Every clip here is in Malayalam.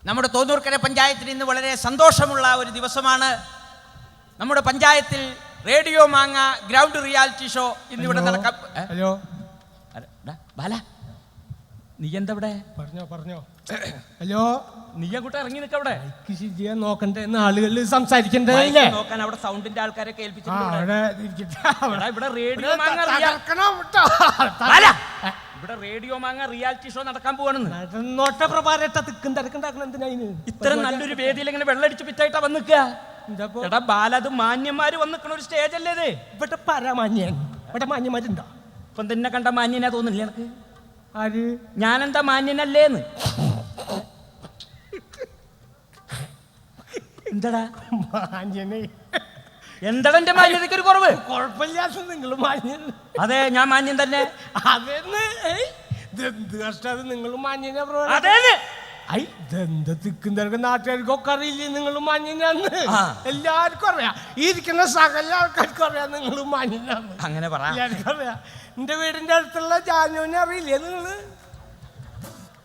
നമ്മുടെ തോന്നൂർക്കര പഞ്ചായത്തിന് ഇന്ന് വളരെ സന്തോഷമുള്ള ഒരു ദിവസമാണ്. നമ്മുടെ പഞ്ചായത്തിൽ റേഡിയോ മാങ്ങ ഗ്രൗണ്ട് റിയാലിറ്റി ഷോ ഇന്നിവിടെ നടക്കാം. ഹലോ ബാല, നീ എന്താ ഇവിടെ? പറഞ്ഞോ. ഹലോ, നീ അങ്ങോട്ട് ഇറങ്ങി നിൽക്കവിടെ. ചെയ്യാൻ നോക്കണ്ടേ എന്ന് ആളുകൾ സംസാരിക്കണ്ടേ? നോക്കാൻ അവിടെ സൗണ്ടിന്റെ ആൾക്കാരെ കേൾപ്പിച്ചു. ഇവിടെ റേഡിയോ മാങ്ങ റിയാലിറ്റി ഷോ നടക്കാൻ പോവാണെന്ന്. ഇത്ര നല്ലൊരു വേദിയിൽ ഇങ്ങനെ വെള്ളടിച്ച് പിറ്റായിട്ടാ വന്നിക്കുക. എടാ ബാല, അത് മാന്യന്മാര് വന്നിക്കണ ഒരു സ്റ്റേജ് അല്ലേ ഇത്? ഇവിടെ പരമാന്യൻ, ഇവിടെ മാന്യന്മാരുണ്ടോ? ഇപ്പം തന്നെ കണ്ട മാന്യനാ തോന്നില്ല എനിക്ക്. ആര്? ഞാനെന്താ മാന്യനല്ലേന്ന്? എന്താടാ മാന്യനെ? എന്താടാ എന്റെ മാന്യതയ്ക്ക് ഒരു കുറവ്? കുഴപ്പമില്ലാത്ത നിങ്ങൾ മാന്യൻ. അതെ, ഞാൻ മാന്യൻ തന്നെ. അതെന്ന് കഷ്ടം, നിങ്ങൾ മാന്യനെ. തിക്കും തിരക്കും നാട്ടുകാർക്കൊക്കെ അറിയില്ലേ നിങ്ങൾ മാന്യനാന്ന്? എല്ലാവർക്കും അറിയാം, ഇരിക്കുന്ന സകല ആൾക്കാർക്കും അറിയാം നിങ്ങൾ മാന്യനാന്ന്. അങ്ങനെ പറ. എല്ലാവർക്കും അറിയാം. എന്റെ വീടിന്റെ അടുത്തുള്ള ജാനുവിനെ അറിയില്ലേ നിങ്ങള്?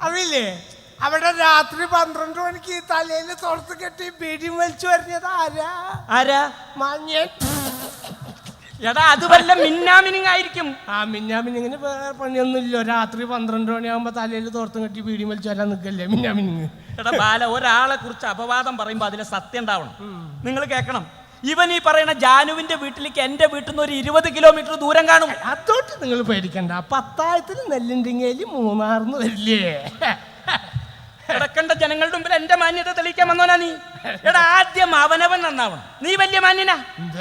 അറിയില്ലേ? അവിടെ രാത്രി 12 മണിക്ക് തലയിൽ തുറത്ത് കെട്ടി ബീഡി വലിച്ചു വരുന്നത് ആരാ? മാന്യൻ. എടാ, അത് വല്ല മിന്നാമിനിങ് ആയിരിക്കും. മിന്നാമിനിങ്ങിന് പണിയൊന്നുമില്ലോ. രാത്രി 12 മണിയാകുമ്പോ തലയിൽ തോർത്തും കെട്ടി ബീഡി വലിച്ചു വരാൻ നിൽക്കല്ലേ മിന്നാമിനിങ്. എടാ ബാല, ഒരാളെ കുറിച്ച് അപവാദം പറയുമ്പോ അതിലെ സത്യം ഉണ്ടാവണം. നിങ്ങൾ കേൾക്കണം, ഇവൻ ഈ പറയുന്ന ജാനുവിന്റെ വീട്ടിലേക്ക് എന്റെ വീട്ടിൽ നിന്ന് ഒരു 20 കിലോമീറ്റർ ദൂരം കാണും. അതോട്ട് നിങ്ങൾ പേടിക്കണ്ട. 10,000 നെല്ലിണ്ടെങ്കിൽ 3 വരില്ലേ? കിടക്കേണ്ട ജനങ്ങളുടെ മുമ്പിൽ എന്റെ മാന്യത തെളിയിക്കാൻ വന്നോനാ നീ. എടാ, ആദ്യം അവനവൻ നന്നാവണം. നീ വലിയ മാന്യനാ.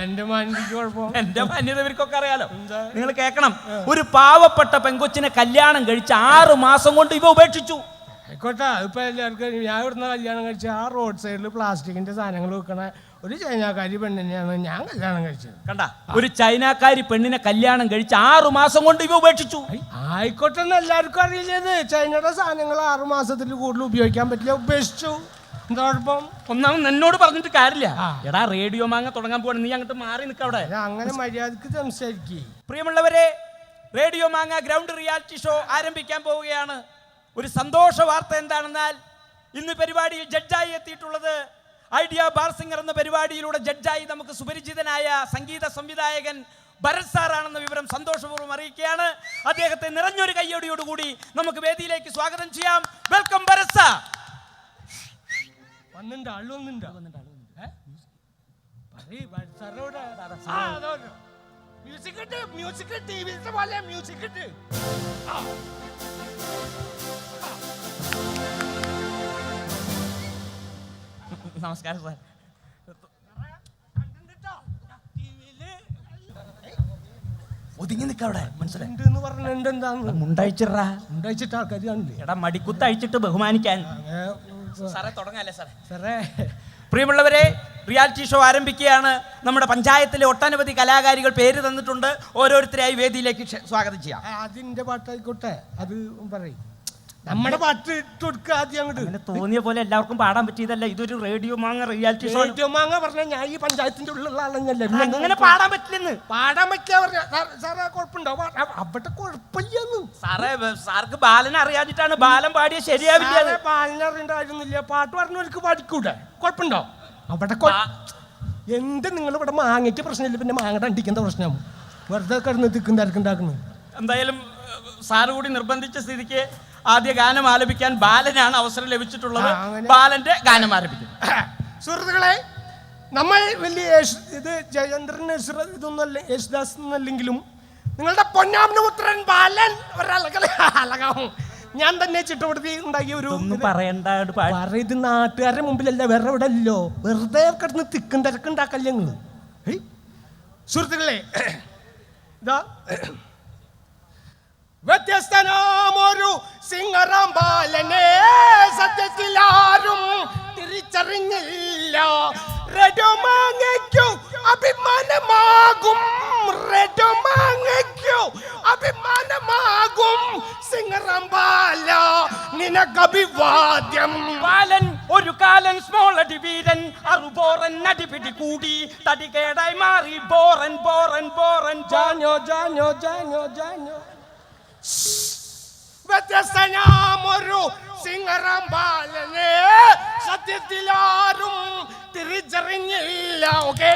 എന്റെ മാന്യതയ്ക്ക് കുഴപ്പം? എന്റെ മാന്യത ഇവർക്കൊക്കെ അറിയാലോ. നിങ്ങൾ കേൾക്കണം, ഒരു പാവപ്പെട്ട പെങ്കൊച്ചിനെ കല്യാണം കഴിച്ച് 6 മാസം കൊണ്ട് ഇവ ഉപേക്ഷിച്ചു. ആയിക്കോട്ടെ, ഇപ്പൊ എല്ലാവർക്കും ഞാൻ ഇവിടുന്ന് കല്യാണം കഴിച്ച ആ റോഡ് സൈഡിൽ പ്ലാസ്റ്റിക്കിന്റെ സാധനങ്ങൾ വെക്കണ ഒരു ചൈനക്കാരി പെണ്ണിനെയാണ് ഞാൻ കല്യാണം കഴിച്ചത്. കണ്ട, ഒരു ചൈനക്കാരി പെണ്ണിനെ കല്യാണം കഴിച്ച് 6 മാസം കൊണ്ട് ഇവ ഉപേക്ഷിച്ചു. ആയിക്കോട്ടെ എന്ന് എല്ലാവർക്കും അറിയില്ലേ? ചൈനയുടെ സാധനങ്ങൾ 6 മാസത്തിൽ കൂടുതൽ ഉപയോഗിക്കാൻ പറ്റില്ല, ഉപേക്ഷിച്ചു. എന്താ കുഴപ്പം? ഒന്നാമത് എന്നോട് പറഞ്ഞിട്ട് കാര്യമില്ല. എടാ, റേഡിയോ മാങ്ങ തുടങ്ങാൻ പോവാണ്, നീ അങ്ങോട്ട് മാറി നിൽക്കവിടെ. അങ്ങനെ മര്യാദക്ക് സംസാരിക്കേ. പ്രിയമുള്ളവരെ, റേഡിയോ മാങ്ങ ഗ്രൗണ്ട് റിയാലിറ്റി ഷോ ആരംഭിക്കാൻ പോവുകയാണ്. ഒരു സന്തോഷ വാർത്ത എന്താണെന്നാൽ, ഇന്ന് പരിപാടിയിൽ ജഡ്ജായി എത്തിയിട്ടുള്ളത് ഐഡിയ ബാർ സിംഗർ എന്ന പരിപാടിയിലൂടെ ജഡ്ജായി നമുക്ക് സുപരിചിതനായ സംഗീത സംവിധായകൻ ഭരത് സാറാണെന്ന വിവരം സന്തോഷപൂർവ്വം അറിയിക്കുകയാണ്. അദ്ദേഹത്തെ നിറഞ്ഞൊരു കയ്യോടിയോടുകൂടി നമുക്ക് വേദിയിലേക്ക് സ്വാഗതം ചെയ്യാം. Welcome Bharath sir. നമസ്കാരം സാർ. ഒതുങ്ങി നിൽക്കവിടെ, മനസ്സിലായി? മുണ്ടഴിച്ചിട്ടാ ആൾക്കാർ കാണില്ലേ? എടാ, മടിക്കുത്ത് അഴിച്ചിട്ട് ബഹുമാനിക്കാൻ. സാറേ, തുടങ്ങല്ലേ സാറേ? സാറേ, പ്രിയമുള്ളവരെ, റിയാലിറ്റി ഷോ ആരംഭിക്കുകയാണ്. നമ്മുടെ പഞ്ചായത്തിലെ ഒട്ടനവധി കലാകാരികൾ പേര് തന്നിട്ടുണ്ട്. ഓരോരുത്തരെയായി വേദിയിലേക്ക് സ്വാഗതം ചെയ്യാം. അതിന്റെ പാട്ടായിക്കോട്ടെ, അത് പറയും. നമ്മുടെ പാട്ട് ഇട്ട് കൊടുക്കുക ആദ്യം അങ്ങോട്ട്. അങ്ങനെ തോന്നിയ പോലെ എല്ലാവർക്കും പാടാൻ പറ്റിയതല്ല. ഇതൊരു റേഡിയോ മാങ്ങ റിയാലിറ്റി ഷോ. റേഡിയോ മാങ്ങ പറഞ്ഞാൽ ഞാൻ ഈ പഞ്ചായത്തിന്റെ ഉള്ളിലുള്ള ആളെന്നല്ല. അങ്ങനെ പാടാൻ പറ്റില്ലെന്ന്. പാടാൻ പറ്റില്ല പറഞ്ഞ സാറേ, കുഴപ്പമുണ്ടോ? അവിടെ കുഴപ്പമില്ലെന്ന്. സാറേ, സാർക്ക് ബാലനെ അറിയാതിട്ടാണ്. ബാലൻ പാടിയ ശരിയാവില്ല. ബാലനെ അറിയണ്ടായിരുന്നില്ല. പാട്ട് പറഞ്ഞവർക്ക് പാടിക്കൂടെ? കുഴപ്പമുണ്ടോ? അവിടെ എന്ത് നിങ്ങൾ ഇവിടെ മാങ്ങയ്ക്ക് പ്രശ്നമില്ല, പിന്നെ മാങ്ങ അണ്ടിക്കുന്ന പ്രശ്നം. വെറുതെ കിടന്ന് തിക്കും തിരക്കുണ്ടാക്കുന്നു. എന്തായാലും സാറ് കൂടി നിർബന്ധിച്ച സ്ഥിതിക്ക് ആദ്യ ഗാനം ആലപിക്കാൻ ബാലനാണ് അവസരം ലഭിച്ചിട്ടുള്ളത്. ബാലന്റെ ഗാനം ആലപിക്കുന്നു. സുഹൃത്തുക്കളെ, നമ്മൾ വലിയ ഇത് ജയേന്ദ്രൻ ഇതൊന്നല്ല, യേശുദാസ് എന്നല്ലെങ്കിലും നിങ്ങളുടെ പൊന്നാമനപുത്രൻ ബാലൻ ഒരളകാവും. ഞാൻ തന്നെ ചിട്ടപ്പെടുത്തി ഉണ്ടാക്കിയ ഒരു ഇത് നാട്ടുകാരുടെ മുമ്പിലല്ല, വേറെ എവിടെ അല്ലോ. വെറുതെ കിടന്ന് തിക്കും തിരക്കുണ്ടാക്കല്ലേ നിങ്ങൾ. സുഹൃത്തുക്കളെ, ഇതാ വ്യത്യസ്തനാമൊരു സിംഗറാം ബാലനെ സത്യത്തിലാരും തിരിച്ചറിഞ്ഞില്ല. റെഡോ മാങ്ങയ്ക്കു അഭിമാനമാകും, റെഡോ മാങ്ങയ്ക്കു അഭിമാനമാകും. സിംഗറാം ബാല, നിനക്കഭിവാദ്യം. ബാലൻ ഒരു കാലൻ സ്മോൾ അടിവീരൻ, അറുബോറൻ അടിപിടി കൂടി തടികേടായി മാറി. ബോറൻ ബോറൻ ബോറൻ ജാനോ ജാനോ ജാനോ ജാനോ. വ്യത്യസ്തനാമൊരു സിംഗറാം ബാലനെ സത്യത്തിലാരും തിരിച്ചറിഞ്ഞില്ല. ഓക്കേ,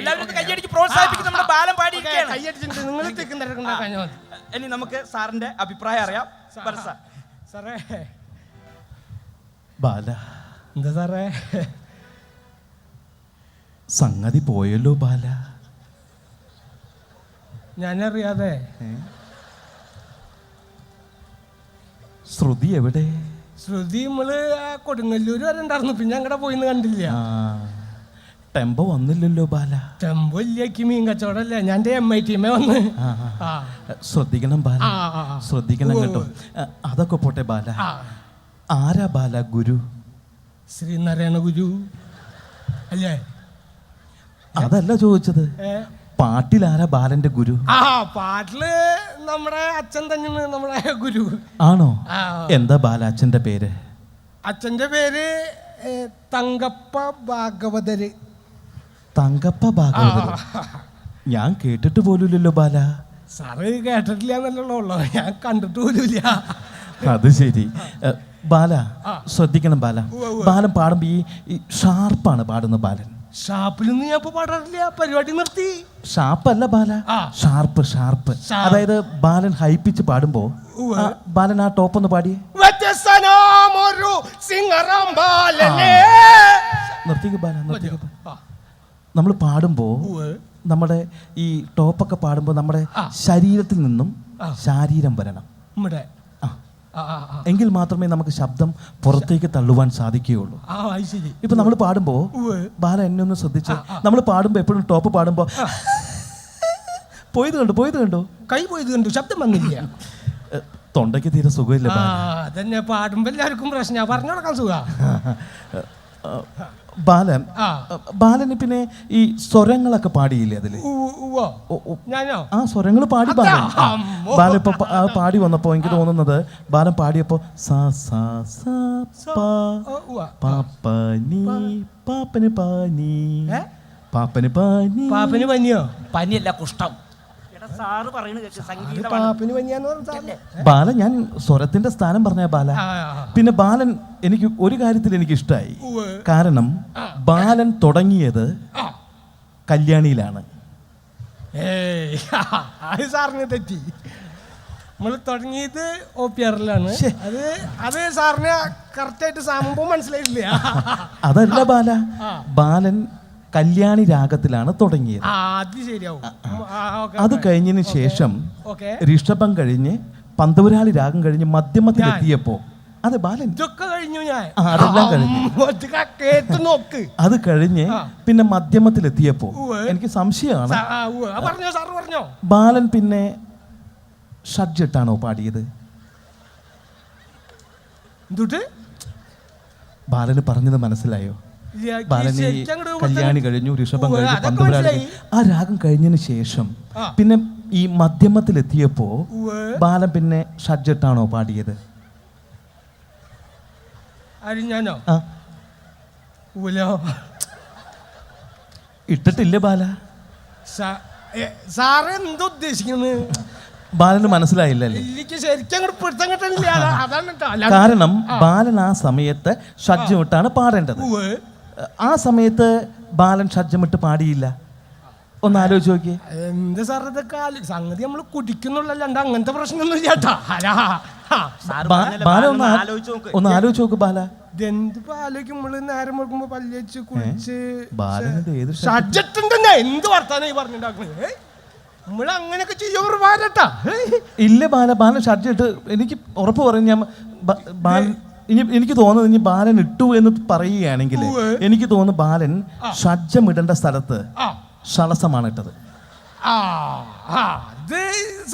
എല്ലാവരും ഒന്ന് കൈയടിച്ച് പ്രോത്സാഹിപ്പിക്കും. നമ്മുടെ ബാലൻ പാടിയിരിക്കുകയാണ്. കൈയടിച്ചിട്ട് നിങ്ങൾ തിക്കുണ്ടാക്കാൻ. ഇനി നമുക്ക് സാറിന്റെ അഭിപ്രായം അറിയാം. സാറേ, ബാല, എന്താ സാറേ? സംഗതി പോയല്ലോ ബാല. ഞാനറിയാതെ. ശ്രുതി എവിടെ? ശ്രുതി നമ്മള് കൊടുങ്ങല്ലൂര് വരെ ഉണ്ടായിരുന്നു, പിന്നെ അങ്ങടെ പോയിന്ന് കണ്ടില്ല. ടെമ്പോ വന്നില്ലല്ലോ ബാല. ടെമ്പോ ഇല്ലേക്ക് മീൻ കച്ചവടല്ലേ, ഞാൻ MIT വന്ന്. ശ്രദ്ധിക്കണം ബാല, ശ്രദ്ധിക്കണം കേട്ടോ. അതൊക്കെ പോട്ടെ ബാല, ആരാ ബാല ഗുരു? ശ്രീനാരായണ ഗുരു അല്ലേ? അതല്ല ചോദിച്ചത്, പാട്ടിലാരാ ബാലന്റെ ഗുരു? പാട്ടില് നമ്മുടെ അച്ഛൻ തന്നെയാണ് നമ്മുടെ ഗുരു. ആണോ? എന്താ ബാല അച്ഛന്റെ പേര്? അച്ഛന്റെ പേര് തങ്കപ്പ ഭാഗവതര്. തങ്കപ്പ ഭാഗവതര്? ഞാൻ കേട്ടിട്ട് പോലുമില്ലല്ലോ ബാല. സാറ് കേട്ടിട്ടില്ല എന്നല്ലോ, ഞാൻ കണ്ടിട്ട് പോലുമില്ല. അത് ശരി. ബാല ശ്രദ്ധിക്കണം ബാല. ബാലൻ പാടുമ്പോ ഈ ഷാർപ്പാണ് പാടുന്ന ബാലൻ. ഷാപ്പിലൊന്നും ഞാൻ ഇപ്പൊ പാടാറില്ല, പരിപാടി നിർത്തി. ഷാർപ്പല്ല ബാല, ഷാർപ്പ് ഷാർപ്പ്. അതായത് ബാലൻ ഹൈപ്പിച്ച് പാടുമ്പോ ബാലൻ ആ ടോപ്പ് ഒന്ന് പാടിയേ. നിർത്തിക്ക് ബാല, നിർത്തിക്ക്. നമ്മൾ പാടുമ്പോ നമ്മുടെ ഈ ടോപ്പൊക്കെ പാടുമ്പോ നമ്മുടെ ശരീരത്തിൽ നിന്നും ശാരീരം വരണം. എങ്കിൽ മാത്രമേ നമുക്ക് ശബ്ദം പുറത്തേക്ക് തള്ളുവാൻ സാധിക്കുകയുള്ളൂ. ഇപ്പൊ നമ്മൾ പാടുമ്പോ ബാല എന്നെ ഒന്ന് ശ്രദ്ധിച്ച്, നമ്മൾ പാടുമ്പോ എപ്പോഴും ടോപ്പ് പാടുമ്പോ പോയത് കണ്ടോ, കൈ പോയത് കണ്ടു, ശബ്ദം വന്നില്ല. തൊണ്ടയ്ക്ക് തീരെ സുഖമില്ല. അതന്നെ പാടുമ്പോ എല്ലാവർക്കും പ്രശ്നം, പറഞ്ഞു കൊടുക്കാൻ സുഖ. ബാലന് പിന്നെ ഈ സ്വരങ്ങളൊക്കെ പാടിയില്ലേ അതില്? ഞാനോ? ആ സ്വരങ്ങൾ പാടി ബാലൻ ഇപ്പൊ പാടി വന്നപ്പോ എനിക്ക് തോന്നുന്നത് ബാലൻ പാടിയപ്പോ സാ സാ സാ പാ പാപ്പനി പാപ്പന് പാനി പാപ്പന് പാനി. പാപ്പന് പനിയോ? പനിയല്ല, കുഷ്ഠം. ബാല, ഞാൻ സ്വരത്തിന്റെ സ്ഥാനം പറഞ്ഞ ബാല. പിന്നെ ബാലൻ എനിക്ക് ഒരു കാര്യത്തിൽ എനിക്ക് ഇഷ്ടമായി. കാരണം ബാലൻ തുടങ്ങിയത് കല്യാണിയിലാണ്. സാറിന് തെറ്റി. നമ്മൾ തുടങ്ങിയത് OPRലാണ്. അത് സാറിന് കറക്റ്റായിട്ട് സംഭവം മനസ്സിലായിട്ടില്ല. അതല്ല ബാല, ബാലൻ കല്യാണി രാഗത്തിലാണ് തുടങ്ങിയത്. അത് കഴിഞ്ഞതിന് ശേഷം ഋഷഭം കഴിഞ്ഞ് പന്തപുരാളി രാഗം കഴിഞ്ഞ് മധ്യമത്തിലെത്തിയപ്പോ അത് ബാലൻ കഴിഞ്ഞു. അതെല്ലാം കഴിഞ്ഞു. അത് കഴിഞ്ഞ് പിന്നെ മധ്യമത്തിലെത്തിയപ്പോ എനിക്ക് സംശയമാണ്, ബാലൻ പിന്നെ ഷഡ്ജെട്ടാണോ പാടിയത്? ബാലന് പറഞ്ഞത് മനസ്സിലായോ? ബാലന് കല്യാണി കഴിഞ്ഞു, ഋഷഭം കഴിഞ്ഞു, പന്തപുരാളി, ആ രാഗം കഴിഞ്ഞതിന് ശേഷം പിന്നെ ഈ മധ്യമത്തിലെത്തിയപ്പോ ബാലൻ പിന്നെ ഷഡ്ജെട്ടാണോ പാടിയത്? ഇട്ടിട്ടില്ല ബാല. സാറ് എന്തുദ്ദേശിക്കുന്നത്? ബാലന് മനസ്സിലായില്ലല്ലേ? കാരണം ബാലൻ ആ സമയത്ത് ഷഡ്ജമിട്ടാണ് പാടേണ്ടത്. ആ സമയത്ത് ബാലൻ ഷഡ്ജമിട്ട് പാടിയില്ല. ഒന്ന് ആലോചിച്ച് നോക്കിയേ. എന്താ സാർ ഇതൊക്കെ സംഗതി നമ്മൾ കുടിക്കുന്നുള്ളല്ല, അങ്ങനത്തെ പ്രശ്നമൊന്നും ചേട്ടാ. ബാല ഒന്ന് ആലോചിച്ച് നോക്ക് ബാല. എന്തിപ്പോ ആലോചിക്കും, നമ്മള് നേരം വെക്കുമ്പോ പല്ലിച്ച് കുളിച്ച് ബാലനത് ഏത് എന്ത് വർത്താനം പറഞ്ഞിട്ടുണ്ടാക്കുന്നത്? നമ്മൾ അങ്ങനെയൊക്കെ ചെയ്യാ. ഇല്ല ബാല, ബാലൻ ഷഡ്ജ് എനിക്ക് ഉറപ്പ് പറഞ്ഞു. ഞാൻ എനിക്ക് തോന്നുന്നത് ഇനി ബാലൻ ഇട്ടു എന്ന് പറയുകയാണെങ്കിൽ എനിക്ക് തോന്നുന്നു ബാലൻ ഷഡ്ജം ഇടേണ്ട സ്ഥലത്ത് ഷളസമാണ് ഇട്ടത്.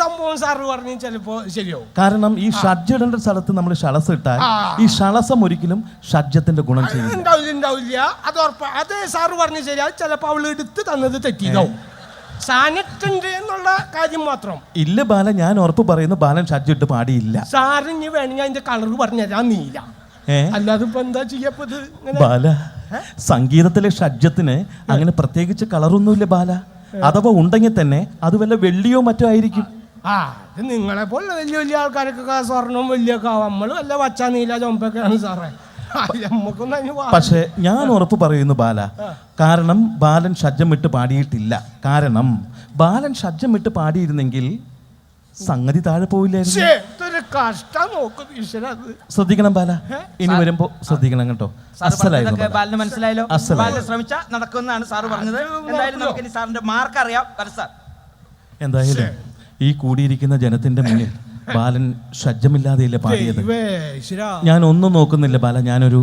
സംഭവം സാറ് പറഞ്ഞു ചിലപ്പോ ശരിയാവും. കാരണം ഈ ഷഡ്ജ ഇടേണ്ട സ്ഥലത്ത് നമ്മൾ ഷളസം ഇട്ടാൽ ഈ ഷളസം ഒരിക്കലും ഷഡ്ജത്തിന്റെ ഗുണം ഉണ്ടാവില്ല. അത് ഉറപ്പാ. അത് സാറ് പറഞ്ഞു ശരിയാ. ചിലപ്പോ അവള് എടുത്ത് തന്നത് തെറ്റിയതാവും. സാനിട്ടുണ്ട് എന്നുള്ള കാര്യം മാത്രം. ഇല്ല ബാല, ഞാൻ ഉറപ്പ് പറയുന്നു ബാലൻ ഷഡ്ജ് ഇട്ട് പാടിയില്ല. സാറിന് വേണമെങ്കിൽ അതിന്റെ കളർ പറഞ്ഞുതരാൻ നീല. അല്ലാതെ ഇപ്പൊ എന്താ ചെയ്യപ്പത്? ബാല, സംഗീതത്തിലെ ഷഡ്ജത്തിന് അങ്ങനെ പ്രത്യേകിച്ച് കളറൊന്നുമില്ല ബാല. അഥവാ ഉണ്ടെങ്കിൽ തന്നെ അത് വല്ല വെള്ളിയോ മറ്റോ ആയിരിക്കും. നിങ്ങളെ പോലെ വലിയ വലിയ ആൾക്കാരൊക്കെ സ്വർണം വലിയൊക്കെ ആവും. നമ്മള് വല്ല വച്ച നീല ചൊമ്പൊക്കെയാണ് സാറേ. നമുക്കൊന്നും അതിന് പക്ഷെ ഞാൻ ഉറപ്പ് പറയുന്നു ബാല, കാരണം ബാലൻ ഷഡ്ജം വിട്ട് പാടിയിട്ടില്ല. കാരണം ബാലൻ ഷഡ്ജം വിട്ട് പാടിയിരുന്നെങ്കിൽ സംഗതി താഴെ പോവില്ലായിരുന്നു. കഷ്ടം നോക്കും ഈശ്വര. അത് ശ്രദ്ധിക്കണം ബാല, ഇനി വരുമ്പോ ശ്രദ്ധിക്കണം കേട്ടോ. അസലായിരുന്നു ബാല. ബാലിന് മനസ്സിലായല്ലോ. അസലായി. ബാലിന് ശ്രമിച്ചാൽ നടക്കുമെന്നാണ് സാറ് പറഞ്ഞത്. എന്തായാലും നമുക്ക് ഇനി സാറിന്റെ മാർക്ക് അറിയാം. സാർ എന്തായാലും ഈ കൂടിയിരിക്കുന്ന ജനത്തിന്റെ മുന്നിൽ ബാലൻ ഷഡ്ജമില്ലാതെയല്ലേ പാടിയത്. ഞാൻ ഒന്നും നോക്കുന്നില്ല ബാല, ഞാനൊരു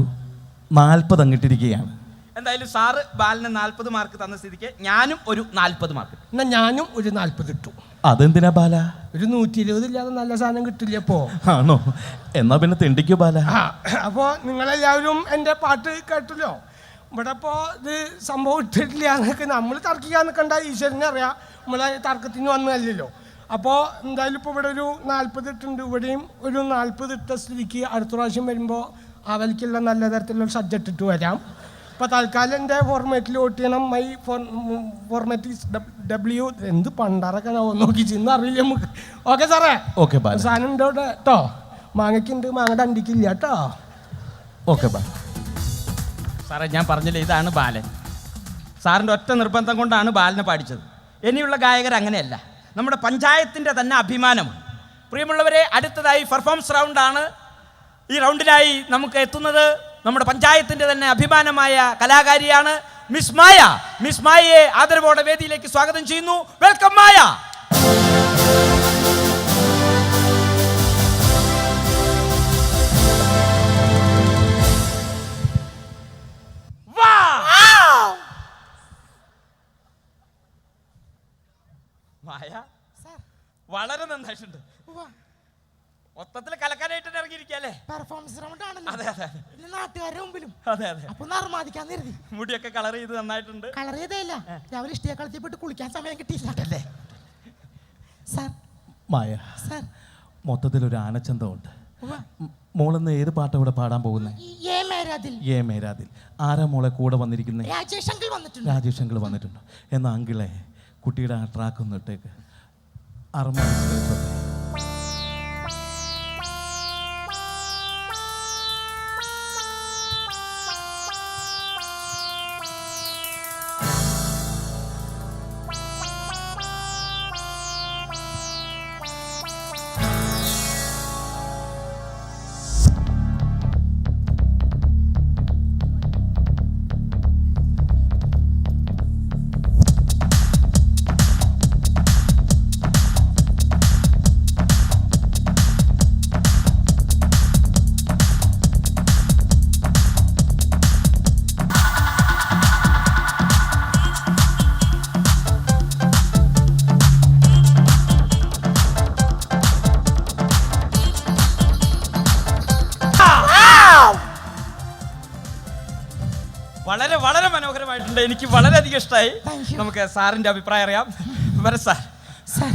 40 അങ്ങിട്ടിരിക്കുകയാണ്. എന്തായാലും സാറ് ബാലിന് 40 മാർക്ക് തന്ന സ്ഥിതിക്ക് ഞാനും ഒരു 40 മാർക്ക്. എന്നാ ഞാനും ഒരു 40 ഇട്ടു. അതെന്തിനാ ബാല? ഒരു 120 ഇല്ലാതെ നല്ല സാധനം കിട്ടില്ല അപ്പോ. ആണോ? എന്നാ പിന്നെ തെണ്ടിക്കോ ബാല. അപ്പോ നിങ്ങളെല്ലാവരും എൻ്റെ പാട്ട് കേട്ടല്ലോ. ഇവിടെ ഇപ്പോൾ ഇത് സംഭവം ഇട്ടിട്ടില്ല എന്നൊക്കെ നമ്മൾ തർക്കിക്കാൻ നിൽക്കണ്ട, ഈശ്വരനെ അറിയാം. നമ്മളെ തർക്കത്തിന് വന്നതല്ലല്ലോ. അപ്പോൾ എന്തായാലും ഇപ്പോൾ ഇവിടെ ഒരു 40 ഇട്ടുണ്ട്. ഇവിടെയും ഒരു 40 ഇട്ട സ്ഥിതിക്ക് അടുത്ത പ്രാവശ്യം വരുമ്പോൾ അവൽക്കുള്ള നല്ല തരത്തിലുള്ള സബ്ജക്റ്റ് ഇട്ട് വരാം. ഇപ്പോൾ തൽക്കാലം എൻ്റെ ഫോർമാറ്റിൽ വോട്ട് ചെയ്യണം. മൈ ഫോർമാറ്റ് W എന്ത് പണ്ടാറൊക്കെ നോക്കി ചെന്ന് അറിയില്ല നമുക്ക്. ഓക്കെ സാറേ. ഓക്കെ ബാല. സാധനം ഉണ്ട് ഇവിടെ കേട്ടോ. മാങ്ങയ്ക്കുണ്ട്, മാങ്ങയുടെ അണ്ടിക്കില്ല കേട്ടോ. ഓക്കെ ബാല. സാറേ ഞാൻ പറഞ്ഞില്ലേ, ഇതാണ് ബാലൻ. സാറിൻ്റെ ഒറ്റ നിർബന്ധം കൊണ്ടാണ് ബാലനെ പാടിച്ചത്. ഇനിയുള്ള ഗായകർ അങ്ങനെയല്ല, നമ്മുടെ പഞ്ചായത്തിൻ്റെ തന്നെ അഭിമാനമാണ്. പ്രിയമുള്ളവരെ, അടുത്തതായി പെർഫോമൻസ് റൗണ്ടാണ്. ഈ റൗണ്ടിനായി നമുക്ക് എത്തുന്നത് നമ്മുടെ പഞ്ചായത്തിൻ്റെ തന്നെ അഭിമാനമായ കലാകാരിയാണ് മിസ് മായ. മിസ് മായയെ ആദരവോടെ വേദിയിലേക്ക് സ്വാഗതം ചെയ്യുന്നു. വെൽക്കം മായ. മായ വളരെ നന്നായിട്ടുണ്ട്. മൊത്തത്തിൽ കലക്കാനായിട്ട് ഇറങ്ങിയിരിക്കല്ലേ. പെർഫോമൻസ് റൗണ്ട് ആണല്ലോ. അതെ അതെ നാട്ടുകാരുടെ മുമ്പിലും. അതെ അതെ. അപ്പൊ നർമാദിക്കാൻ കരുതി മുടിയൊക്കെ കളർ ചെയ്ത് നന്നായിട്ടുണ്ട്. കളർ ചെയ്തല്ല, രാവിലെ ഇഷ്ടയെ കളത്തിപ്പെട്ട് കുളിക്കാൻ സമയം കിട്ടിയില്ല. സാർ മായ, സാർ മൊത്തത്തിലൊരു ആനച്ചന്തമുണ്ട്. മോളിന്ന് ഏത് പാട്ടാ ഇവിടെ പാടാൻ പോകുന്നത്? ഏ മേരാതിൽ. ആരാ മോളെ കൂടെ വന്നിരിക്കുന്നത്? രാജേഷ് അങ്കിൾ വന്നിട്ടുണ്ട്. രാജേഷ് അങ്കിൾ വന്നിട്ടുണ്ട്. എന്നാ അങ്കിളെ കുട്ടിയുടെ ആ ട്രാക്ക് ഒന്ന് ഇട്ടേക്ക്. അറമ വളരെ വളരെ മനോഹരമായിട്ടുണ്ട്. എനിക്ക് വളരെയധികം ഇഷ്ടമായി. Thank you. നമുക്ക് സാറിന്റെ അഭിപ്രായം അറിയാം. സാർ സാർ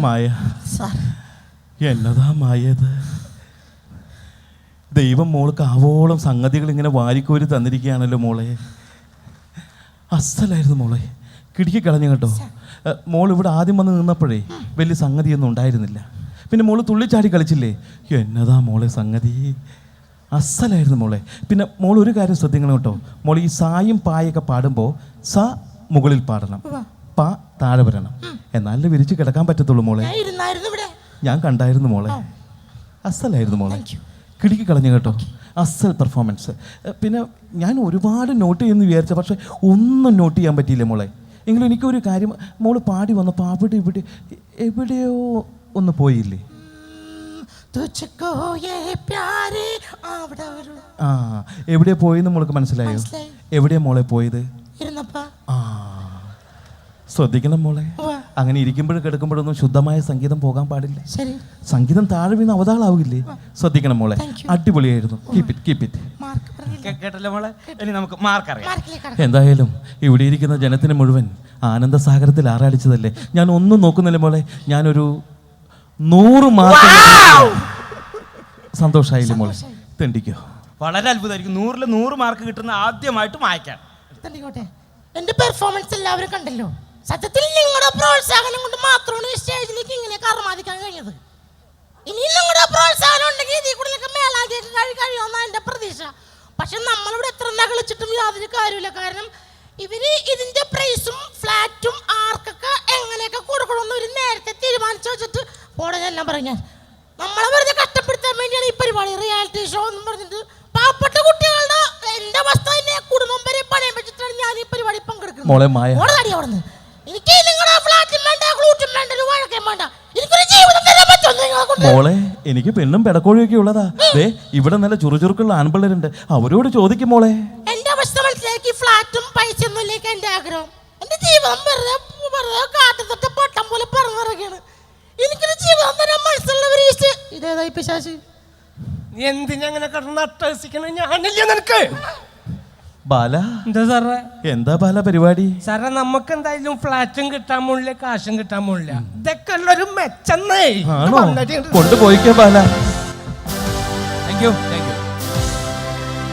മായ, സാർ എന്നതാ മായത്? ദൈവം മോൾക്ക് ആവോളം സംഗതികൾ ഇങ്ങനെ വാരിക്കോരി തന്നിരിക്കുകയാണല്ലോ മോളെ. അസലായിരുന്നു മോളെ, കിടുക്കി കളഞ്ഞു കേട്ടോ. മോൾ ഇവിടെ ആദ്യം വന്ന് നിന്നപ്പോഴേ വലിയ സംഗതിയൊന്നും ഉണ്ടായിരുന്നില്ല. പിന്നെ മോള് തുള്ളിച്ചാടി കളിച്ചില്ലേ, എന്നതാ മോളെ സംഗതി. അസലായിരുന്നു മോളെ. പിന്നെ മോൾ ഒരു കാര്യം ശ്രദ്ധിക്കണം കേട്ടോ. മോൾ ഈ സായും പായൊക്കെ പാടുമ്പോൾ സ മുകളിൽ പാടണം, പ താഴെ വരണം. എന്നാലേ വിരിച്ച് കിടക്കാൻ പറ്റത്തുള്ളൂ മോളെ. ഞാൻ കണ്ടായിരുന്നു മോളെ. അസലായിരുന്നു മോളെ, കിടുക്കി കളഞ്ഞു കേട്ടോ. അസൽ പെർഫോമൻസ്. പിന്നെ ഞാൻ ഒരുപാട് നോട്ട് ചെയ്യുമെന്ന് വിചാരിച്ച, പക്ഷെ ഒന്നും നോട്ട് ചെയ്യാൻ പറ്റിയില്ല മോളെ. എങ്കിലും എനിക്കൊരു കാര്യം, മോള് പാടി വന്നപ്പോൾ അവിടെ ഇവിടെ എവിടെയോ ഒന്ന് പോയില്ലേ? ആ, എവിടെയാ പോയെന്ന് മോൾക്ക് മനസ്സിലായോ? എവിടെയാ മോളെ പോയത്? ആ, ശ്രദ്ധിക്കണം മോളെ. അങ്ങനെ ഇരിക്കുമ്പോഴും കിടക്കുമ്പോഴൊന്നും ശുദ്ധമായ സംഗീതം പോകാൻ പാടില്ല. സംഗീതം താഴെ വീണ് അവതാളാവില്ലേ? ശ്രദ്ധിക്കണം മോളെ. അടിപൊളിയായിരുന്നു. Keep it. കേട്ടല്ലോ മോളെ. ഇനി നമുക്ക് മാർക്ക് അറിയാം. എന്തായാലും ഇവിടെ ഇരിക്കുന്ന ജനത്തിന് മുഴുവൻ ആനന്ദസാഗരത്തിൽ ആറാടിച്ചതല്ലേ. ഞാൻ ഒന്നും നോക്കുന്നില്ല മോളെ. ഞാനൊരു 100 മാർക്ക്. സന്തോഷായില്ലേ മോളെ? തെണ്ടിക്കോ. വളരെ അത്ഭുതമായിരിക്കും. 100ൽ 100 മാർക്ക് കിട്ടുന്ന ആദ്യമായിട്ട് മായ്ക്കാൻ. എന്റെ പെർഫോമൻസ് എല്ലാവരും കണ്ടല്ലോ. സത്യത്തിൽ നിങ്ങളുടെ പ്രോത്സാഹനം കൊണ്ട് മാത്രമാണ് ഈ സ്റ്റേജിലേക്ക് ഇങ്ങനെ കർമാദിക്കാൻ കഴിഞ്ഞത്. ഇനി നിങ്ങളുടെ പ്രോത്സാഹനം വിളിച്ചിട്ടും യാതൊരു കാര്യമില്ല. കാരണം ഇവര് ഇതിന്റെ പ്രൈസും ഫ്ലാറ്റും ആർക്കൊക്കെ എങ്ങനെയൊക്കെ കൊടുക്കണമെന്ന് ഒരു നേരത്തെ തീരുമാനിച്ചു വെച്ചിട്ട് പോണെല്ലാം പറഞ്ഞാൽ നമ്മളെ വെറുതെ കഷ്ടപ്പെടുത്താൻ വേണ്ടിയാണ് ഈ പരിപാടി, റിയാലിറ്റി ഷോ എന്ന് പറഞ്ഞിട്ട്. പാവപ്പെട്ട കുട്ടികളുടെ എന്റെ അവസ്ഥ തന്നെ കുടുംബം വരെ പണയം വെച്ചിട്ടാണ് ഞാൻ ഈ പരിപാടി പങ്കെടുക്കുന്നത്. അവിടെ എനിക്ക് നിങ്ങളുടെ ഫ്ലാറ്റും വേണ്ട, ക്ലൂറ്റും വേണ്ട, ഒരു വഴക്കേം വേണ്ട. എനിക്കൊരു ജീവിതം തരാൻ പറ്റും. മോളെ എനിക്ക് പെണ്ണും പെടക്കോഴിയൊക്കെ ഉള്ളതാ. ഇവിടെ നല്ല ചുറുചുറുക്കുള്ള ആൺപിള്ളേരുണ്ട്, അവരോട് ചോദിക്കും മോളെ. എന്റെ അവസ്ഥ മനസ്സിലാക്കി ഫ്ലാറ്റും പൈസ ഒന്നുമില്ലേക്ക് എന്റെ ആഗ്രഹം. എന്റെ ജീവിതം വെറുതെ കാട്ടുതൊട്ട് പട്ടം പോലെ പറന്നിറങ്ങിയാണ്. എനിക്കൊരു ജീവിതം തരാൻ മനസ്സുള്ളവർ ഇതേതായി പിശാച്. നീ എന്തിനങ്ങനെ കിടന്ന് അട്ടഹസിക്കണ? ഞാനില്ല നിനക്ക്. ബാല എന്താ സാറേ? എന്താ ബാല പരിപാടി? സാറേ നമുക്ക് എന്തായാലും ഫ്ലാറ്റും കിട്ടാൻ പോണില്ല, കാശും കിട്ടാൻ പോണില്ല. ഇതൊക്കെ ഉള്ളൊരു മെച്ചന്നേ. ആണോ? കൊണ്ടുപോയിക്കോ ബാല. Thank U.